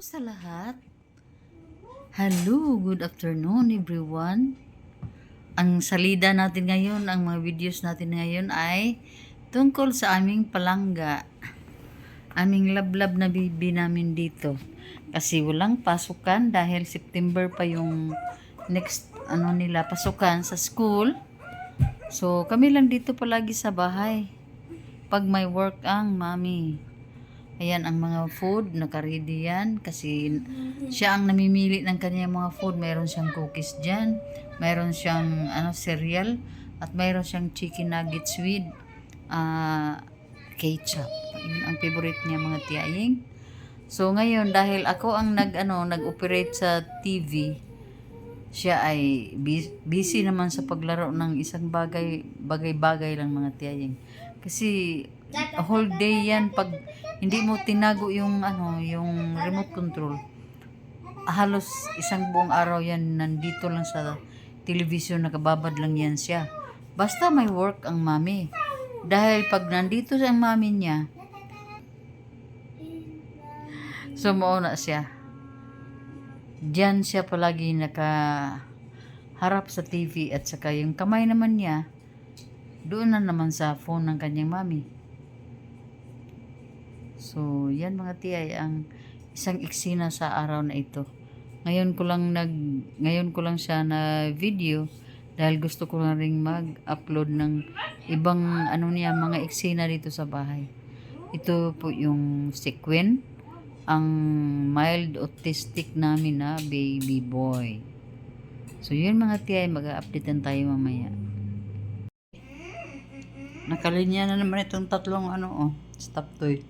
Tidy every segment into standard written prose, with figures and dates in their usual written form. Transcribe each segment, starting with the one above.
Sa lahat, hello, good afternoon everyone. Ang salida natin ngayon, ang mga videos natin ngayon ay tungkol sa aming palangga. Aming lablab na bibi namin dito. Kasi walang pasukan dahil September pa yung next nila pasukan sa school. So kami lang dito palagi sa bahay. Pag may work ang mami. Ayan ang mga food, naka-ready yan kasi siya ang namimili ng kanyang mga food. Mayroon siyang cookies dyan, mayroon siyang cereal, at mayroon siyang chicken nuggets with ketchup. Yun ang favorite niya mga tiyaying. So ngayon dahil ako ang nag-operate sa TV, siya ay busy naman sa paglaro ng isang bagay-bagay lang mga tiyaying. Kasi a whole day yan pag hindi mo tinago yung remote control. Halos isang buong araw yan nandito lang sa television, nakababad lang yan siya. Basta may work ang mami. Dahil pag nandito ang mami niya, sumuuna siya. Diyan siya palagi nakaharap sa TV at saka yung kamay naman niya doon na naman sa phone ng kanyang mami. So, yan mga tiyay ang isang eksena sa araw na ito. Ngayon ko lang siya na video dahil gusto ko na ring mag-upload ng ibang mga eksena dito sa bahay. Ito po yung sequin, ang mild autistic namin na baby boy. So, yun mga tiyay, mag-updatean tayo mamaya. Nakalinya na naman itong tatlong stop toy.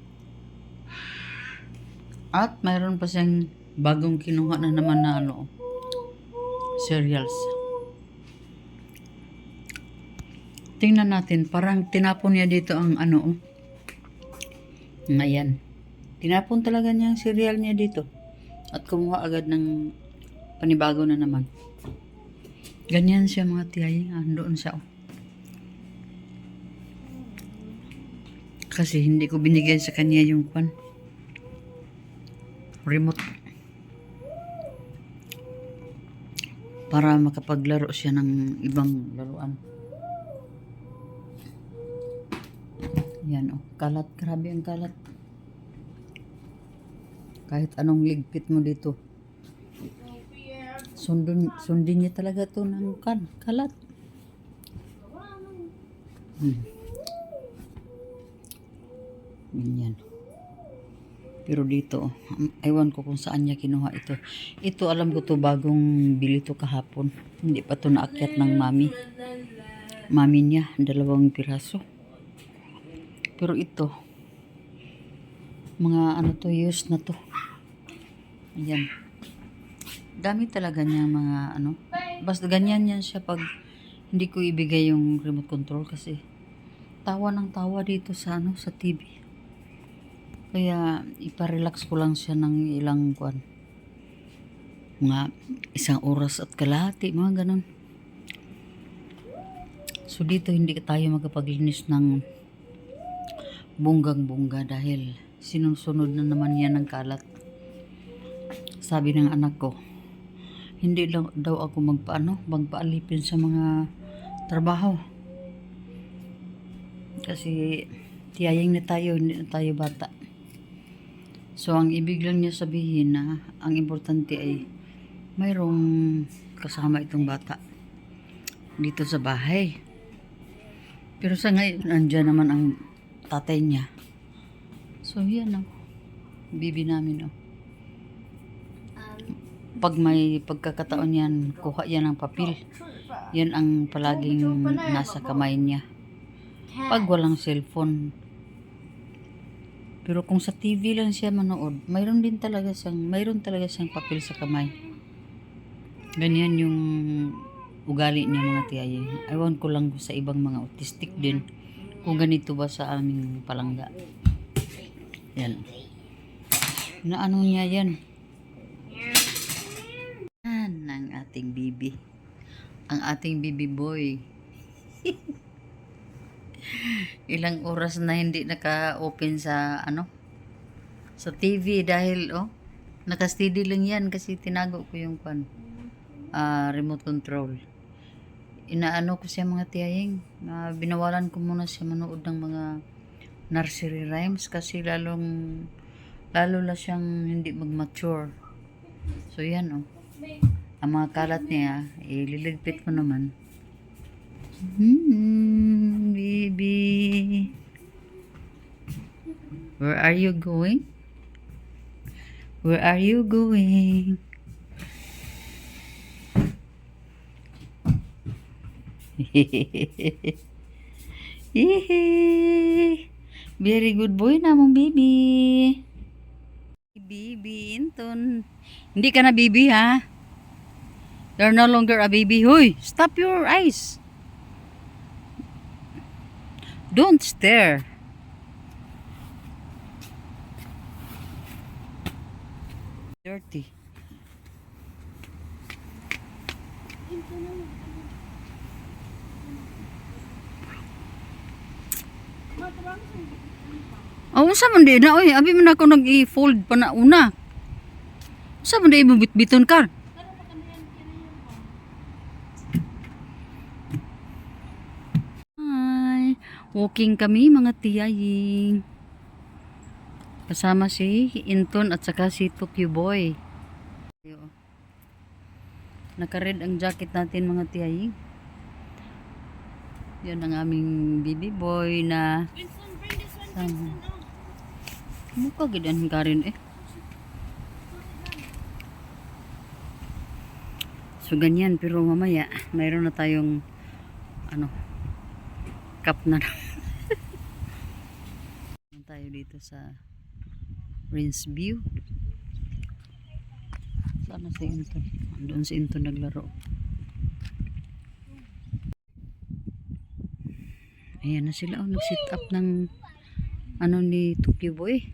At mayroon pa siyang bagong kinuha na naman na cereals. Tingnan natin, parang tinapon niya dito ang Ayan. Tinapon talaga niya ang cereal niya dito. At kumuha agad ng panibago na naman. Ganyan siya mga tiyay. Andoon siya. Kasi hindi ko binigay sa kanya yung remote. Para makapaglaro siya ng ibang laruan. Yan kalat. Grabe ang kalat. Kahit anong ligpit mo dito. Sundin niya talaga to ng kalat. Ganyan. Pero dito, ewan ko kung saan niya kinuha ito. Ito alam ko to bagong bili to kahapon. Hindi pa to naakyat ng mami. Mami niya, 2 piraso. Pero ito, mga used na to. Ayan. Dami talaga niya mga basta ganyan yan siya pag hindi ko ibigay yung remote control kasi tawa ng tawa dito sa sa TV. Kaya iparelax ko lang siya ng ilang mga 1 oras at kalahati, mga ganun. So dito hindi tayo magapaglinis ng bunggang-bungga dahil sinusunod na naman yan ng kalat. Sabi ng anak ko, hindi daw ako magpaalipin sa mga trabaho. Kasi tiyaying na tayo, hindi na tayo bata. So, ang ibig lang niya sabihin na ang importante ay mayroong kasama itong bata dito sa bahay. Pero sa ngayon, nandiyan naman ang tatay niya. So, yan bibi namin Pag may pagkakataon yan, kuha yan ng papel. Yan ang palaging nasa kamay niya. Pag walang cellphone. Pero kung sa TV lang siya manood, mayroon talaga siyang papel sa kamay. Ganyan yung ugali niya mga tiyay. Ewan ko lang sa ibang mga autistic din. Kung ganito ba sa aming palangga. Yan. Niya yan. Yan ang ating bibi. Ang ating bibi boy. Ilang oras na hindi naka-open sa sa TV dahil Naka-steady lang yan kasi tinago ko yung remote control. Inaano ko siya mga tiyaying, binawalan ko muna siya manood ng mga nursery rhymes kasi lalo la siyang hindi mag-mature. So yan oh. Ang mga kalat niya, ililigpit ko naman. Baby. Where are you going? Where are you going? Very good boy na mong baby. Baby Inton. Hindi ka na baby ha? You're no longer a baby. Hoy, stop your eyes. Don't stare. Dirty. Oh, unsa man di na oy, abi man ako nag-i-fold pa na una. Unsa man di mo bitbiton ka? Hi, walking kami mga tiyaying. Kasama si Inton at saka si Tokyo Boy. Naka-red ang jacket natin mga tiyaying. Yan ang aming baby boy na sama. Mukha gidan ka rin eh. So ganyan, pero mamaya mayroon na tayong cup na tayo dito sa Rinse View. Sana si Inton. Doon si Inton naglaro. Ayan na sila. Nag-sit up ng ni Tokyo Boy.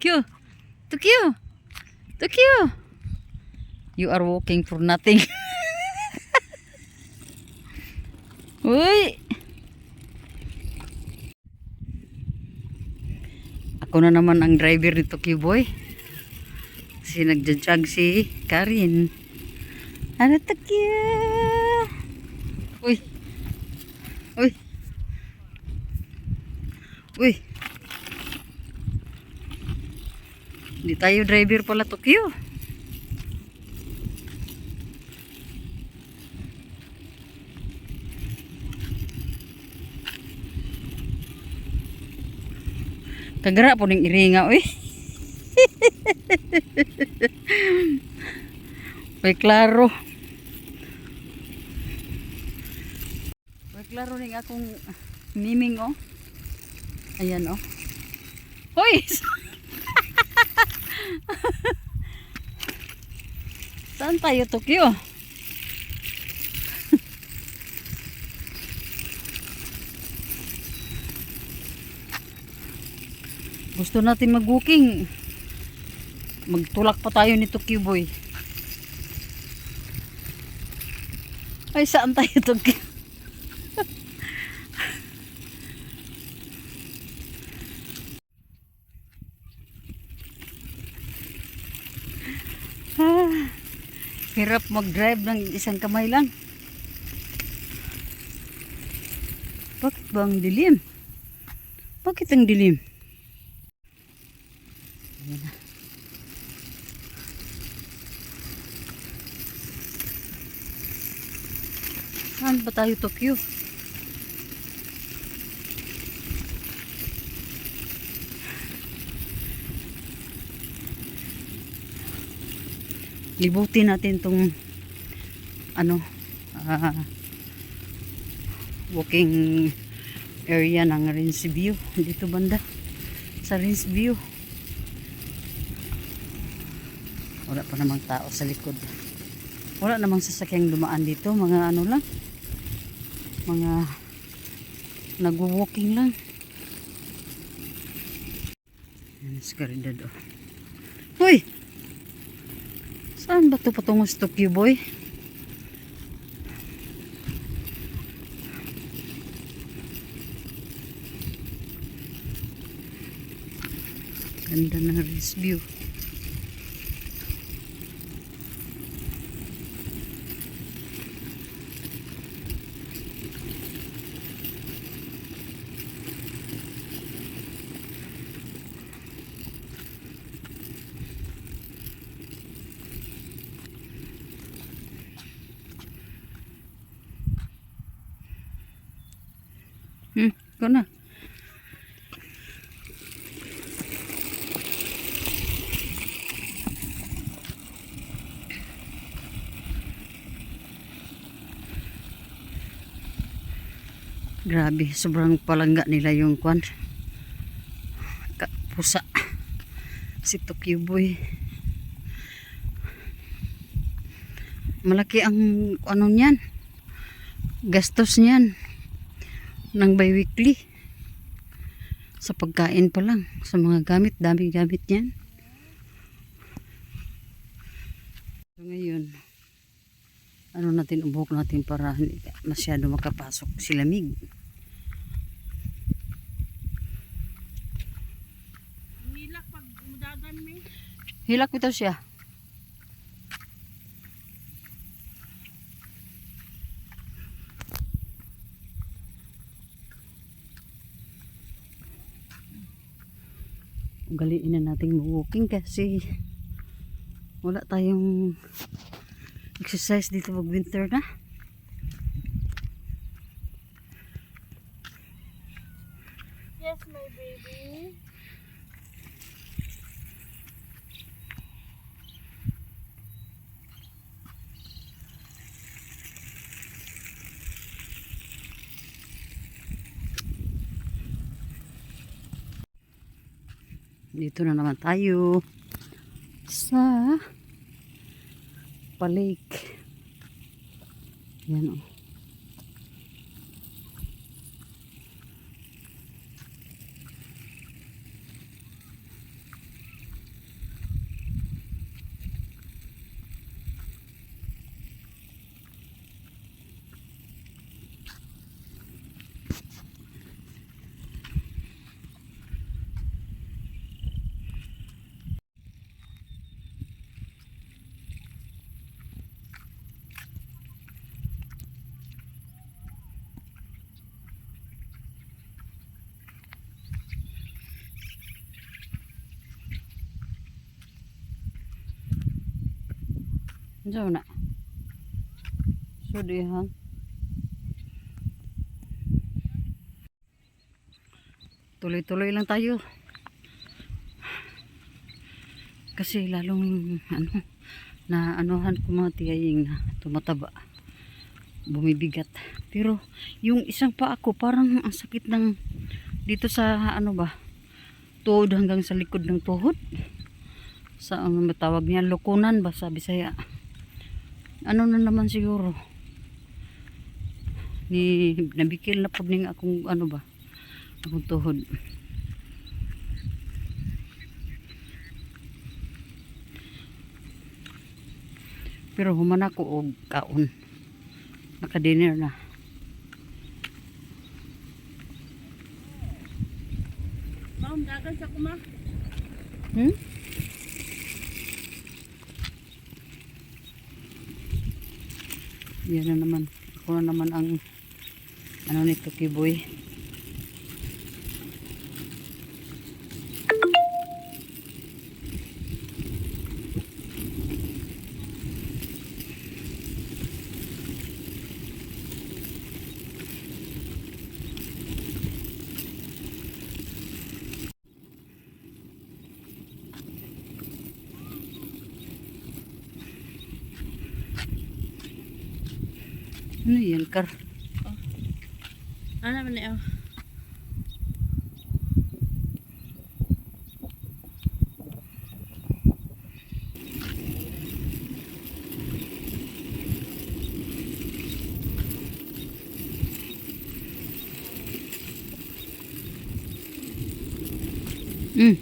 Tokyo! Tokyo! Tokyo! You are walking for nothing. Uy! Ako na naman ang driver ni Tokyo Boy. Kasi nagja-jog si Karin. Ano Tokyo? Uy! Uy! Uy! Hindi tayo driver pala Tokyo. Kagara po ning iringa uy. Uy klaro. Uy klaro ning akong miming oh. Ayan oh. Hoy! Saan tayo Tokyo? Gusto natin mag-booking. Magtulak pa tayo ni Tokyo Boy. Ay, saan tayo Tokyo? Hirap mag-drive ng isang kamay lang. Bakit bang dilim? Bakit ang dilim? Ayan na. Saan ba tayo Tokyo? Libutin natin tong walking area ng Rinse View dito banda sa Rinse View. Wala pa namang tao sa likod. Wala namang sasakyang dumaan dito. Mga ano lang. Mga nagwo-walking lang. Yan, skaridad oh. Uy! Saan ba ito patungo sa Tokyo boy? Ganda ng race view. Ikaw na. Grabe, sobrang palangga nila yung kwan. Pusa. Si Tokyo boy. Malaki ang ano niyan. Gastos niyan. Nang bi-weekly. Sa pagkain pa lang. Sa mga gamit. Daming gamit niyan. So ngayon, ano natin, ubuhok natin para hindi masyado makapasok si lamig. Hilak pag mudagan mi. Hilak bitaw siya. Ugaliin na nating walking kasi wala tayong exercise dito pag winter na. Yes, my baby. Dito na naman tayo sa Palake. Yan o. Diyan na. So dihan. Tuloy-tuloy lang tayo. Kasi lalong ano, na anuhan ko mga tiyaying na tumataba. Bumibigat. Pero yung isang pa ako parang ang sakit ng dito sa ano ba? Tuhod hanggang sa likod ng tuhod. Sa ano matawag niya, lukunan ba sa Bisaya? Ano na naman siguro? Nabikil na po ning akong ano ba? Akong tuhod. Pero human ako og kaon. Naka-dinner na. Ma'am, dagan sa kuma. Yan na naman. Ako na naman ang ano nito kiboy. Ano yan, Kar? Ano man niya? Mm.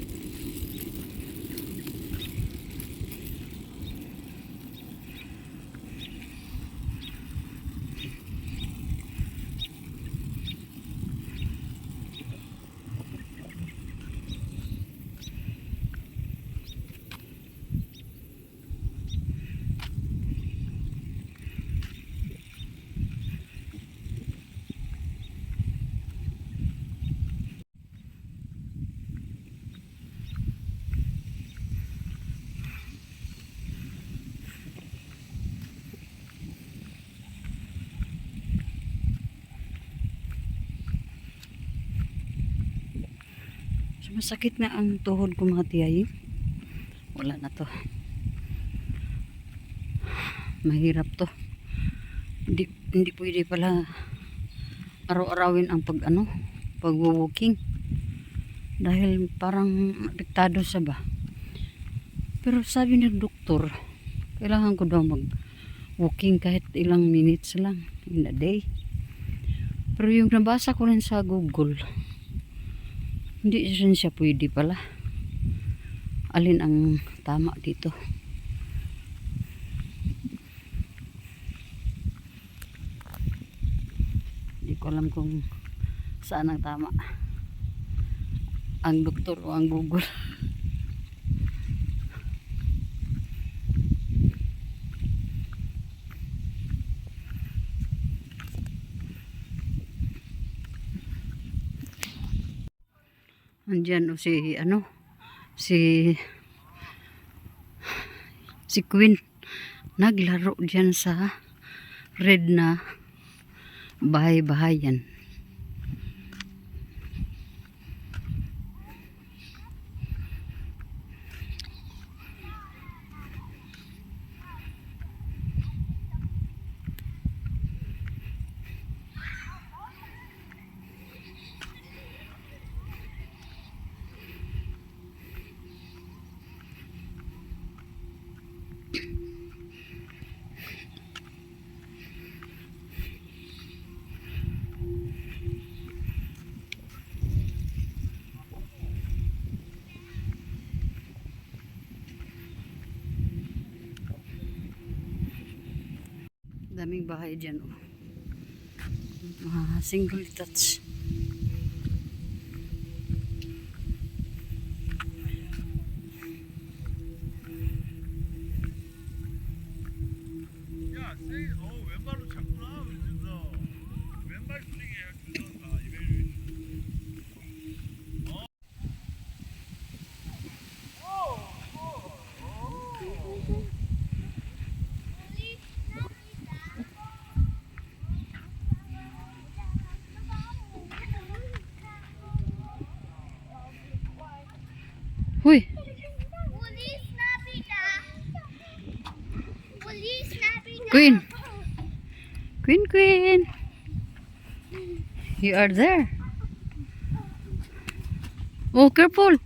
Masakit na ang tuhod ko mga tiyay. Wala na to. Mahirap to. Hindi pwede pala araw-arawin ang pag-walking. Dahil parang apektado sa ba. Pero sabi ng doktor, kailangan ko daw mag-walking kahit ilang minutes lang in a day. Pero yung nabasa ko rin sa Google, hindi rin siya pwede pala. Alin ang tama dito? Hindi ko alam kung saan ang tama. Ang doktor o ang Google. Andiyan o si Queen naglaro diyan sa red na bahay-bahayan. Daming bahay dyan, oh. Mga single detached. 야, 왼발로 찼구나, 그래서 왼발 스윙이에요, 준서가 이벨. Huy, Queen. Queen. You are there. Oh, careful.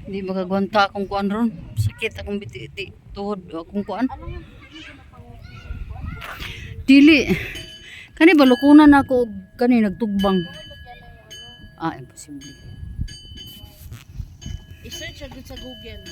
Hindi makagwanta akong kuan ron. Sakit akong biti tuhod akong kuan. Dili. Kani balukunan ako kani nagtugbang. Ah, imposible. I-search agad sa Google.